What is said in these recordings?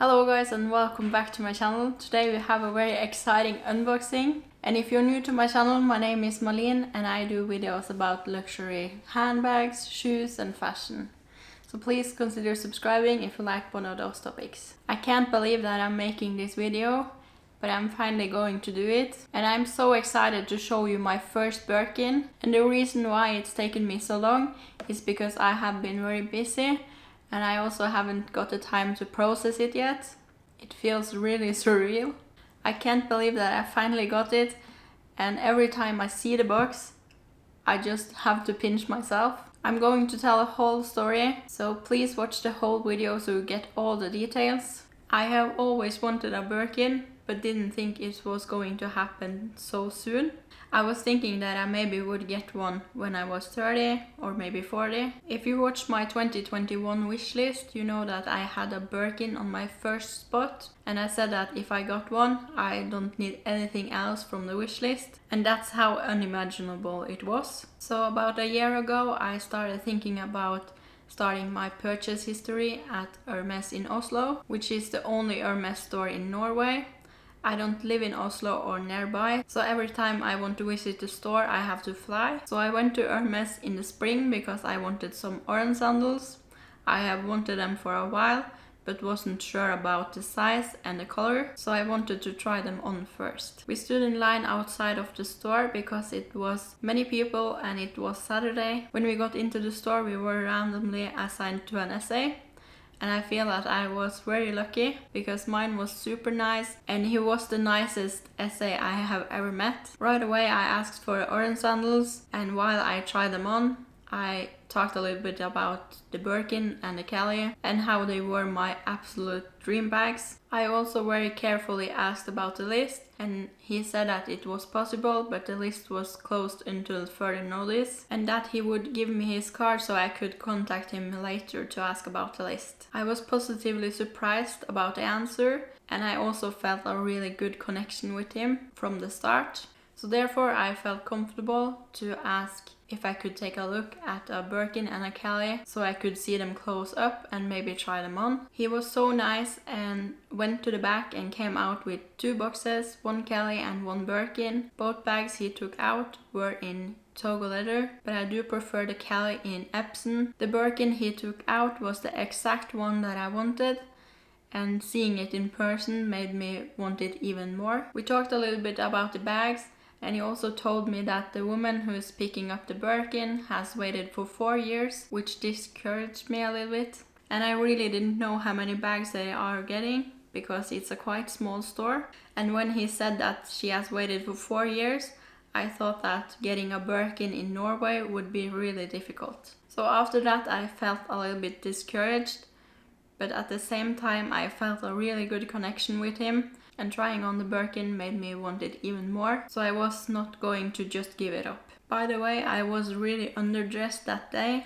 Hello guys and welcome back to my channel. Today we have a very exciting unboxing. And if you're new to my channel, my name is Marlene and I do videos about luxury handbags, shoes and fashion. So please consider subscribing if you like one of those topics. I can't believe that I'm making this video, but I'm finally going to do it. And I'm so excited to show you my first Birkin. And the reason why it's taken me so long is because I have been very busy. And I also haven't got the time to process it yet. It feels really surreal. I can't believe that I finally got it, and every time I see the box, I just have to pinch myself. I'm going to tell a whole story, so please watch the whole video so you get all the details. I have always wanted a Birkin, but didn't think it was going to happen so soon. I was thinking that I maybe would get one when I was 30 or maybe 40. If you watched my 2021 wish list, you know that I had a Birkin on my first spot, and I said that if I got one, I don't need anything else from the wish list, and that's how unimaginable it was. So about a year ago, I started thinking about starting my purchase history at Hermes in Oslo, which is the only Hermes store in Norway. I don't live in Oslo or nearby, so every time I want to visit the store I have to fly. So I went to Hermes in the spring because I wanted some orange sandals. I have wanted them for a while, but wasn't sure about the size and the color, so I wanted to try them on first. We stood in line outside of the store because it was many people and it was Saturday. When we got into the store we were randomly assigned to an essay. And I feel that I was very lucky because mine was super nice and he was the nicest essay I have ever met. Right away I asked for the orange sandals, and while I tried them on, I talked a little bit about the Birkin and the Kelly and how they were my absolute dream bags. I also very carefully asked about the list, and he said that it was possible, but the list was closed until further notice, and that he would give me his card so I could contact him later to ask about the list. I was positively surprised about the answer, and I also felt a really good connection with him from the start. So therefore I felt comfortable to ask if I could take a look at a Birkin and a Kelly so I could see them close up and maybe try them on. He was so nice and went to the back and came out with two boxes, one Kelly and one Birkin. Both bags he took out were in Togo leather, but I do prefer the Kelly in Epsom. The Birkin he took out was the exact one that I wanted, and seeing it in person made me want it even more. We talked a little bit about the bags, and he also told me that the woman who is picking up the Birkin has waited for 4 years, which discouraged me a little bit. And I really didn't know how many bags they are getting because it's a quite small store. And when he said that she has waited for 4 years, I thought that getting a Birkin in Norway would be really difficult. So after that I felt a little bit discouraged, but at the same time I felt a really good connection with him. And trying on the Birkin made me want it even more, so I was not going to just give it up. By the way, I was really underdressed that day.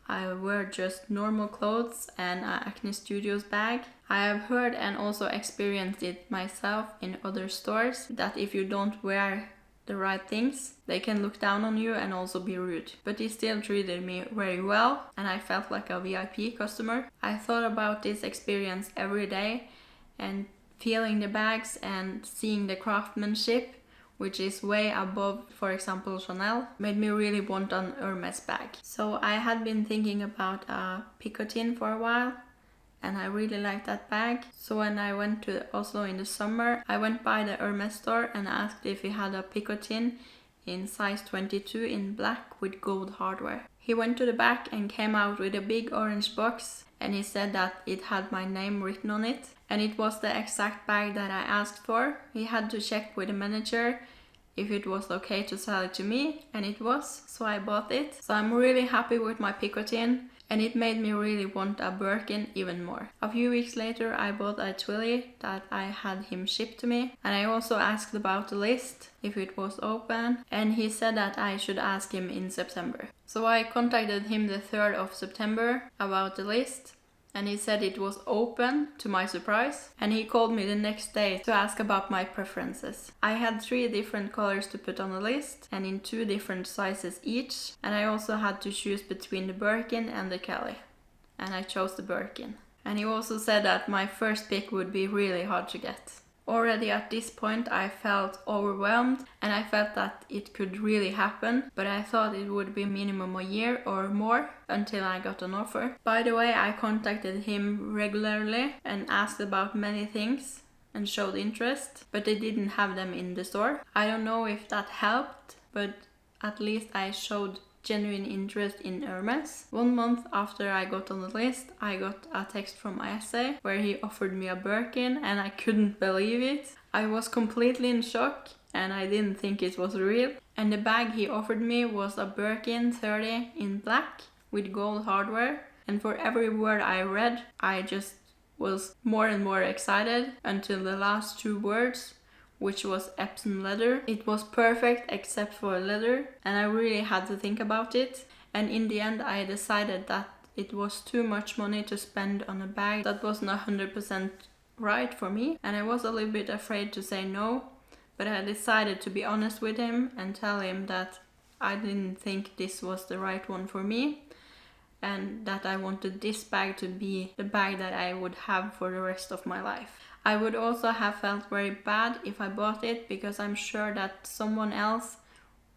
I wore just normal clothes and an Acne Studios bag. I have heard and also experienced it myself in other stores that if you don't wear the right things, they can look down on you and also be rude. But he still treated me very well and I felt like a VIP customer. I thought about this experience every day, and feeling the bags and seeing the craftsmanship, which is way above, for example, Chanel, made me really want an Hermes bag. So I had been thinking about a picotin for a while, and I really liked that bag. So when I went to Oslo in the summer, I went by the Hermes store and asked if he had a picotin in size 22 in black with gold hardware. He went to the back and came out with a big orange box, and he said that it had my name written on it, and it was the exact bag that I asked for. He had to check with the manager if it was okay to sell it to me, and it was, so I bought it. So I'm really happy with my picotin, and it made me really want a Birkin even more. A few weeks later I bought a Twilly that I had him shipped to me, and I also asked about the list, if it was open, and he said that I should ask him in September. So I contacted him the 3rd of September about the list, and he said it was open, to my surprise, and he called me the next day to ask about my preferences. I had 3 different colors to put on the list and in 2 different sizes each, and I also had to choose between the Birkin and the Kelly, and I chose the Birkin. And he also said that my first pick would be really hard to get. Already at this point I felt overwhelmed and I felt that it could really happen, but I thought it would be minimum a year or more until I got an offer. By the way, I contacted him regularly and asked about many things and showed interest, but they didn't have them in the store. I don't know if that helped, but at least I showed genuine interest in Hermes. 1 month after I got on the list, I got a text from my essay where he offered me a Birkin and I couldn't believe it. I was completely in shock and I didn't think it was real. And the bag he offered me was a Birkin 30 in black with gold hardware. And for every word I read, I just was more and more excited until the last 2 words, which was Epsom leather. It was perfect except for leather and I really had to think about it. And in the end I decided that it was too much money to spend on a bag that wasn't 100% right for me. And I was a little bit afraid to say no, but I decided to be honest with him and tell him that I didn't think this was the right one for me and that I wanted this bag to be the bag that I would have for the rest of my life. I would also have felt very bad if I bought it because I'm sure that someone else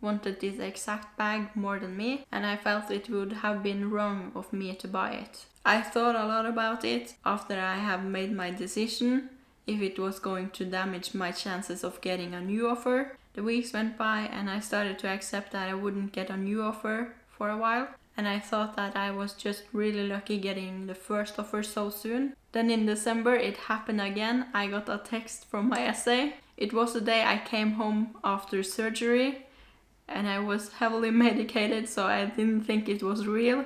wanted this exact bag more than me and I felt it would have been wrong of me to buy it. I thought a lot about it after I have made my decision if it was going to damage my chances of getting a new offer. The weeks went by and I started to accept that I wouldn't get a new offer for a while. And I thought that I was just really lucky getting the first offer so soon. Then in December it happened again. I got a text from my essay. It was the day I came home after surgery and I was heavily medicated, so I didn't think it was real,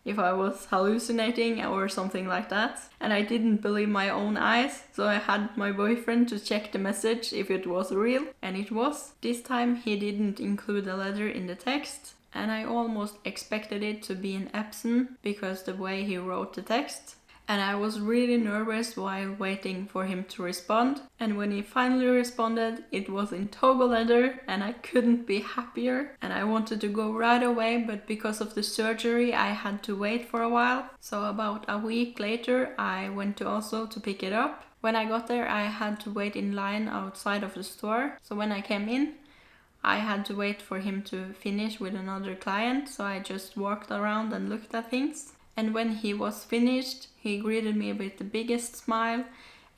if I was hallucinating or something like that. And I didn't believe my own eyes, so I had my boyfriend to check the message if it was real, and it was. This time he didn't include a letter in the text. And I almost expected it to be in Epsom because the way he wrote the text. And I was really nervous while waiting for him to respond. And when he finally responded, it was in Togo leather and I couldn't be happier. And I wanted to go right away, but because of the surgery, I had to wait for a while. So about a week later, I went to Oslo to pick it up. When I got there, I had to wait in line outside of the store. So when I came in, I had to wait for him to finish with another client, so I just walked around and looked at things. And when he was finished, he greeted me with the biggest smile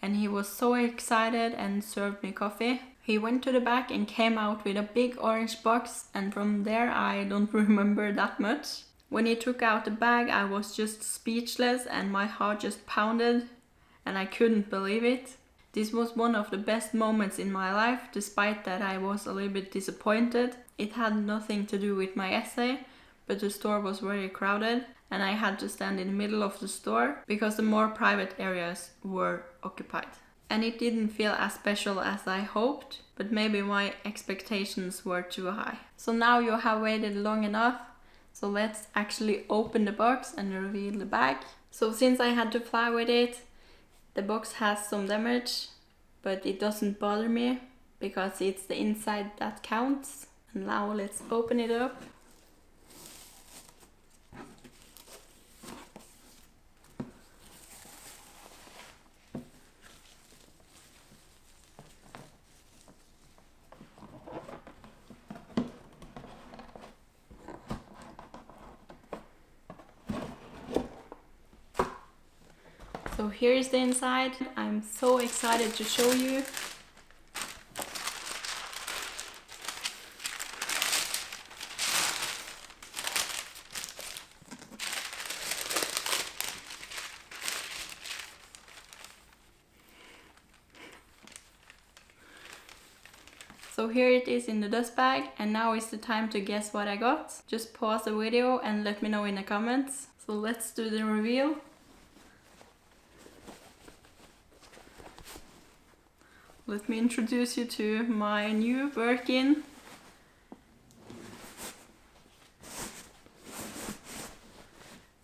and he was so excited and served me coffee. He went to the back and came out with a big orange box, and from there I don't remember that much. When he took out the bag, I was just speechless and my heart just pounded and I couldn't believe it. This was one of the best moments in my life, despite that I was a little bit disappointed. It had nothing to do with my essay, but the store was very crowded and I had to stand in the middle of the store because the more private areas were occupied. And it didn't feel as special as I hoped, but maybe my expectations were too high. So now you have waited long enough, so let's actually open the box and reveal the bag. So since I had to fly with it, the box has some damage, but it doesn't bother me because it's the inside that counts. And now let's open it up. So here is the inside. I'm so excited to show you. So here it is in the dust bag, and now is the time to guess what I got. Just pause the video and let me know in the comments. So let's do the reveal. Let me introduce you to my new Birkin.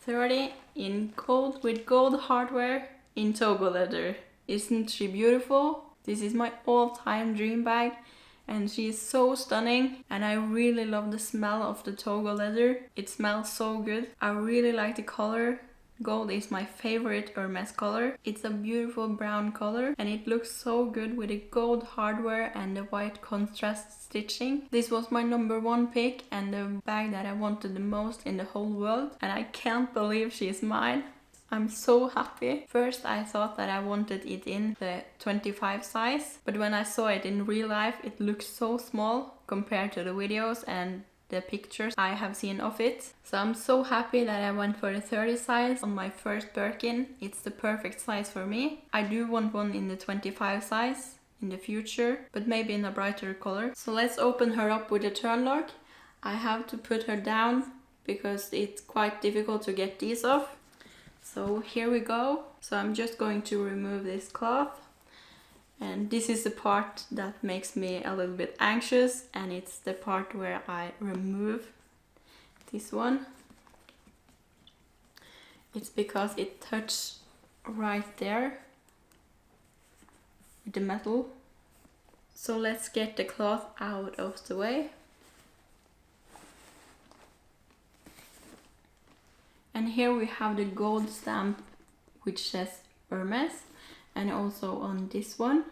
$30 in gold with gold hardware in Togo leather. Isn't she beautiful? This is my all-time dream bag and she is so stunning, and I really love the smell of the Togo leather. It smells so good. I really like the color. Gold is my favorite Hermes color. It's a beautiful brown color and it looks so good with the gold hardware and the white contrast stitching. This was my #1 pick and the bag that I wanted the most in the whole world, and I can't believe she's mine. I'm so happy. First I thought that I wanted it in the 25 size, but when I saw it in real life it looks so small compared to the videos and the pictures I have seen of it. So I'm so happy that I went for the 30 size on my first Birkin. It's the perfect size for me. I do want one in the 25 size in the future, but maybe in a brighter color. So let's open her up with a turn lock. I have to put her down because it's quite difficult to get these off. So here we go. So I'm just going to remove this cloth. And this is the part that makes me a little bit anxious, and it's the part where I remove this one. It's because it touches right there with the metal. So let's get the cloth out of the way. And here we have the gold stamp which says Hermes, and also on this one.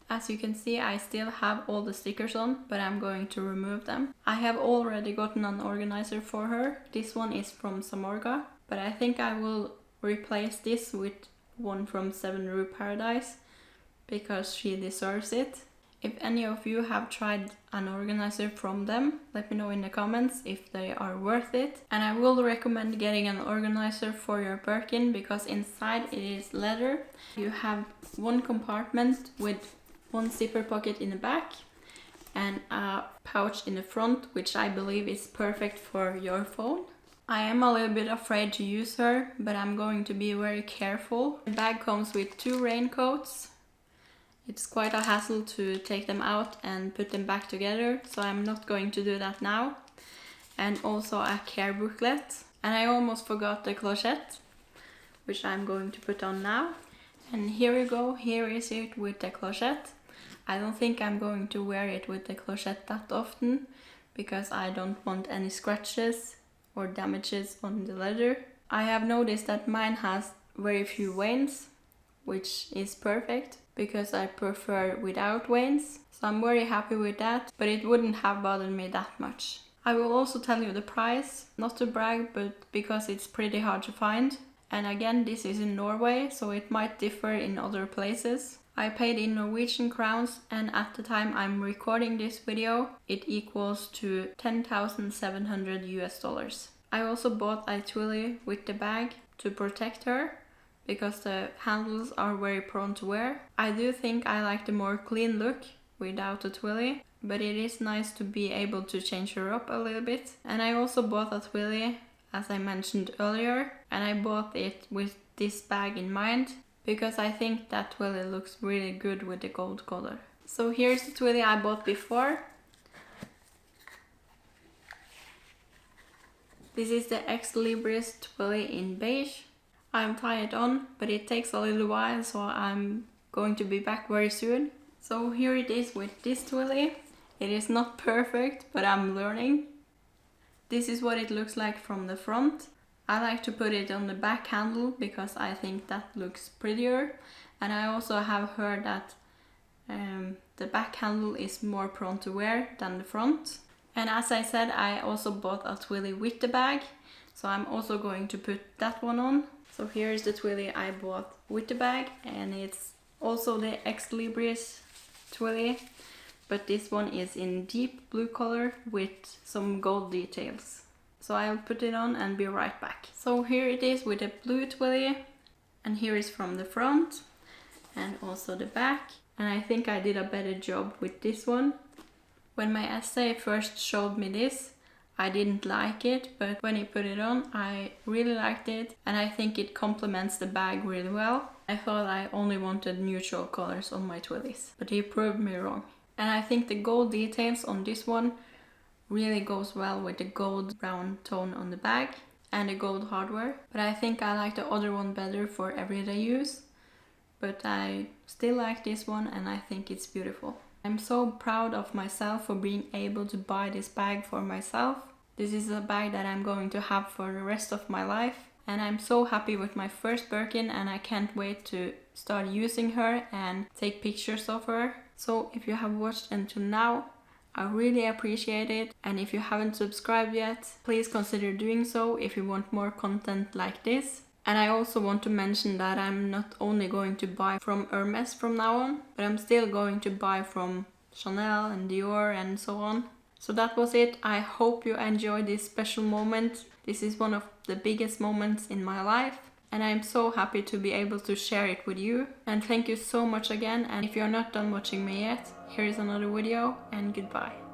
As you can see, I still have all the stickers on, but I'm going to remove them. I have already gotten an organizer for her. This one is from Samorga, but I think I will replace this with one from 7 Rue Paradise because she deserves it. If any of you have tried an organizer from them, let me know in the comments if they are worth it. And I will recommend getting an organizer for your Birkin because inside it is leather. You have one compartment with one zipper pocket in the back and a pouch in the front, which I believe is perfect for your phone. I am a little bit afraid to use her, but I'm going to be very careful. The bag comes with 2 raincoats. It's quite a hassle to take them out and put them back together, so I'm not going to do that now. And also a care booklet. And I almost forgot the clochette, which I'm going to put on now. And here we go, here is it with the clochette. I don't think I'm going to wear it with the clochette that often because I don't want any scratches or damages on the leather. I have noticed that mine has very few veins, which is perfect because I prefer without veins. So I'm very happy with that, but it wouldn't have bothered me that much. I will also tell you the price, not to brag, but because it's pretty hard to find. And again, this is in Norway, so it might differ in other places. I paid in Norwegian crowns, and at the time I'm recording this video, it equals to 10,700 US dollars. I also bought a twilly with the bag to protect her, because the handles are very prone to wear. I do think I like the more clean look without a twilly, but it is nice to be able to change her up a little bit. And I also bought a twilly, as I mentioned earlier, and I bought it with this bag in mind, because I think that twilly looks really good with the gold color. So here's the twilly I bought before. This is the Ex Libris twilly in beige. I'm tying it on, but it takes a little while, so I'm going to be back very soon. So here it is with this twilly. It is not perfect, but I'm learning. This is what it looks like from the front. I like to put it on the back handle because I think that looks prettier. And I also have heard that the back handle is more prone to wear than the front. And as I said, I also bought a twilly with the bag, so I'm also going to put that one on. So here is the twilly I bought with the bag, and it's also the Ex Libris twilly, but this one is in deep blue color with some gold details. So I'll put it on and be right back. So here it is with the blue twilly, and here is from the front and also the back. And I think I did a better job with this one. When my essay first showed me this, I didn't like it, but when he put it on, I really liked it, and I think it complements the bag really well. I thought I only wanted neutral colors on my twillies, but he proved me wrong. And I think the gold details on this one really goes well with the gold brown tone on the bag and the gold hardware. But I think I like the other one better for everyday use. But I still like this one, and I think it's beautiful. I'm so proud of myself for being able to buy this bag for myself. This is a bag that I'm going to have for the rest of my life. and I'm so happy with my first Birkin, and I can't wait to start using her and take pictures of her. So if you have watched until now, I really appreciate it, and if you haven't subscribed yet, please consider doing so if you want more content like this. And I also want to mention that I'm not only going to buy from Hermes from now on, but I'm still going to buy from Chanel and Dior and so on. So that was it. I hope you enjoyed this special moment. This is one of the biggest moments in my life, and I'm so happy to be able to share it with you. And thank you so much again, and if you're not done watching me yet, here is another video, and goodbye.